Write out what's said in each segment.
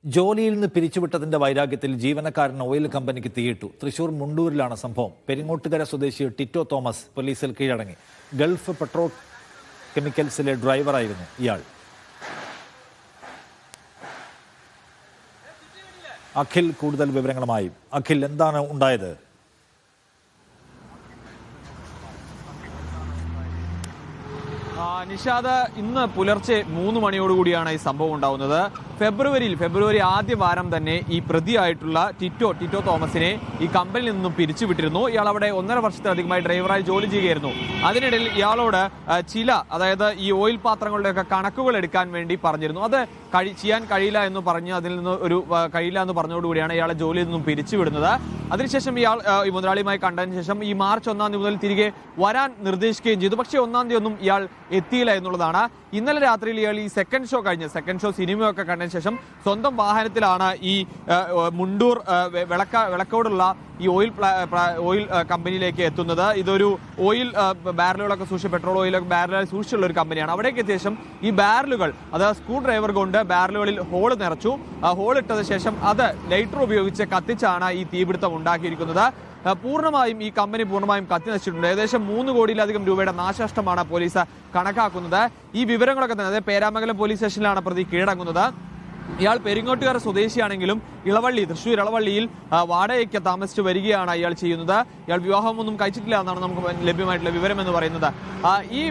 ജോലിയിൽ നിന്ന് പിരിച്ചുവിട്ടതിന്റെ വൈരാഗ്യത്തിൽ ജീവനക്കാരൻ ഓയിൽ കമ്പനിക്ക് തീയിട്ടു. തൃശൂർ മുണ്ടൂരിലാണ് സംഭവം. പെരിങ്ങോട്ടുകര സ്വദേശി ടിറ്റോ തോമസ് പോലീസിൽ കീഴടങ്ങി. ഗൾഫ് പെട്രോ കെമിക്കൽസിലെ ഡ്രൈവറായിരുന്നു ഇയാൾ. അഖിൽ കൂടുതൽ വിവരങ്ങളുമായി. അഖിൽ, എന്താണ് ഉണ്ടായത്? നിഷാദ്, ഇന്ന് പുലർച്ചെ 3 മണിയോടുകൂടിയാണ് ഈ സംഭവം ഉണ്ടാവുന്നത്. ഫെബ്രുവരി ആദ്യ വാരം തന്നെ ഈ പ്രതിയായിട്ടുള്ള ടിറ്റോ തോമസിനെ ഈ കമ്പനിയിൽ നിന്നും പിരിച്ചുവിട്ടിരുന്നു. ഇയാൾ അവിടെ 1.5 വർഷത്തിലധികമായി ഡ്രൈവറായി ജോലി ചെയ്യുകയായിരുന്നു. അതിനിടയിൽ ഇയാളോട് അതായത് ഈ ഓയിൽ പാത്രങ്ങളുടെയൊക്കെ കണക്കുകൾ എടുക്കാൻ വേണ്ടി പറഞ്ഞിരുന്നു. അത് ചെയ്യാൻ കഴിയില്ല എന്ന് പറഞ്ഞ് അതിൽ നിന്ന് കഴിയില്ല എന്ന് പറഞ്ഞതോടുകൂടിയാണ് ഇയാളെ ജോലിയിൽ നിന്നും പിരിച്ചുവിടുന്നത്. അതിനുശേഷം ഇയാൾ ഈ മുതലാളിയുമായി കണ്ടതിന് ശേഷം ഈ മാർച്ച് 1-ാം തീയതി മുതൽ തിരികെ വരാൻ നിർദ്ദേശിക്കുകയും ചെയ്തു. പക്ഷേ 1-ാം തീയതി ഒന്നും ഇയാൾ എത്തിയില്ല എന്നുള്ളതാണ്. ഇന്നലെ രാത്രിയിൽ ഇയാൾ ഈ സെക്കൻഡ് ഷോ സിനിമയൊക്കെ കണ്ടതിന് ശേഷം സ്വന്തം വാഹനത്തിലാണ് ഈ മുണ്ടൂർ വിളക്കോടുള്ള ഈ ഓയിൽ കമ്പനിയിലേക്ക് എത്തുന്നത്. ഇതൊരു ഓയിൽ ബാരലുകളൊക്കെ പെട്രോൾ ഓയിലൊക്കെ ബാരലുകൾ സൂക്ഷിച്ചുള്ള ഒരു കമ്പനിയാണ്. അവിടേക്ക് എത്തിയ ശേഷം ഈ ബാരലുകൾ സ്ക്രൂ ഡ്രൈവർ കൊണ്ട് ബാരലുകളിൽ ഹോൾ നിറച്ചു. ഹോൾ ഇട്ടതിന് ശേഷം അത് ലൈറ്റർ ഉപയോഗിച്ച് കത്തിച്ചാണ് ഈ തീപിടുത്തം ഉണ്ടാക്കിയിരിക്കുന്നത്. ഈ കമ്പനി പൂർണ്ണമായും കത്തി നശിച്ചിട്ടുണ്ട്. ഏകദേശം 3 കോടിയിലധികം രൂപയുടെ നാശനഷ്ടമാണ് പോലീസ് കണക്കാക്കുന്നത്. ഈ വിവരങ്ങളൊക്കെ തന്നെ അതായത് പേരാമംഗലം പോലീസ് സ്റ്റേഷനിലാണ് പ്രതി കീഴടങ്ങുന്നത്. ഇയാൾ പെരിങ്ങോട്ടുകര സ്വദേശിയാണെങ്കിലും തൃശ്ശൂർ ഇളവള്ളിയിൽ വാടകയ്ക്ക് താമസിച്ച് വരികയാണ് ഇയാൾ ചെയ്യുന്നത്. ഇയാൾ വിവാഹമൊന്നും കഴിച്ചിട്ടില്ല എന്നാണ് നമുക്ക് ലഭ്യമായിട്ടുള്ള വിവരം എന്ന് പറയുന്നത്. ഈ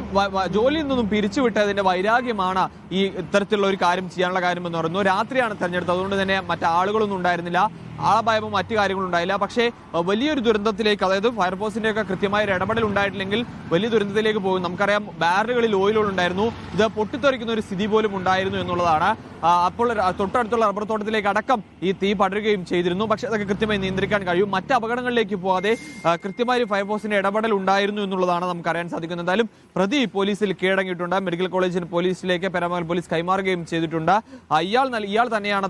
ജോലിയിൽ നിന്നും പിരിച്ചുവിട്ടതിന്റെ വൈരാഗ്യമാണ് ഈ ഇത്തരത്തിലുള്ള ഒരു കാര്യം ചെയ്യാനുള്ള കാര്യം എന്ന് പറയുന്നു. രാത്രിയാണ് തെരഞ്ഞെടുത്തത്, അതുകൊണ്ട് തന്നെ മറ്റാളുകളൊന്നും ഉണ്ടായിരുന്നില്ല, ആളപായമോ മറ്റു കാര്യങ്ങളും ഉണ്ടായില്ല. പക്ഷേ വലിയൊരു ദുരന്തത്തിലേക്ക്, അതായത് ഫയർഫോഴ്സിന്റെ ഒക്കെ കൃത്യമായ ഒരു ഇടപെടൽ ഉണ്ടായിട്ടില്ലെങ്കിൽ വലിയ ദുരന്തത്തിലേക്ക് പോകും. നമുക്കറിയാം, ബാരലുകളിൽ ഓയിലുകൾ ഉണ്ടായിരുന്നു. ഇത് പൊട്ടിത്തെറിക്കുന്ന ഒരു സ്ഥിതി പോലും ഉണ്ടായിരുന്നു എന്നുള്ളതാണ്. അപ്പോൾ തൊട്ടടുത്തുള്ള റബ്ബർ തോട്ടത്തിലേക്ക് അടക്കം ഈ തീ പടരുകയും ചെയ്തിരുന്നു. പക്ഷെ അതൊക്കെ കൃത്യമായി നിയന്ത്രിക്കാൻ കഴിയും. മറ്റ് അപകടങ്ങളിലേക്ക് പോകാതെ കൃത്യമായ ഫയർഫോഴ്സിന്റെ ഇടപെടൽ ഉണ്ടായിരുന്നു എന്നുള്ളതാണ് നമുക്ക് അറിയാൻ സാധിക്കുന്നത്. എന്തായാലും പ്രതി പോലീസിൽ കീഴടങ്ങിയിട്ടുണ്ട്. മെഡിക്കൽ കോളേജിൽ പോലീസിലേക്ക് പെരാമംഗലം പോലീസ് കൈമാറുകയും ചെയ്തിട്ടുണ്ട്.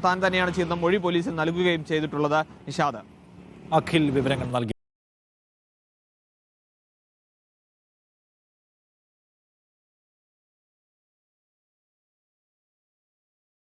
താൻ തന്നെയാണ് ചെയ്യുന്ന മൊഴി പോലീസിൽ നൽകുകയും ചെയ്തിട്ടുള്ളത്. നിഷാദ്, അഖിൽ വിവരങ്ങൾ നൽകി.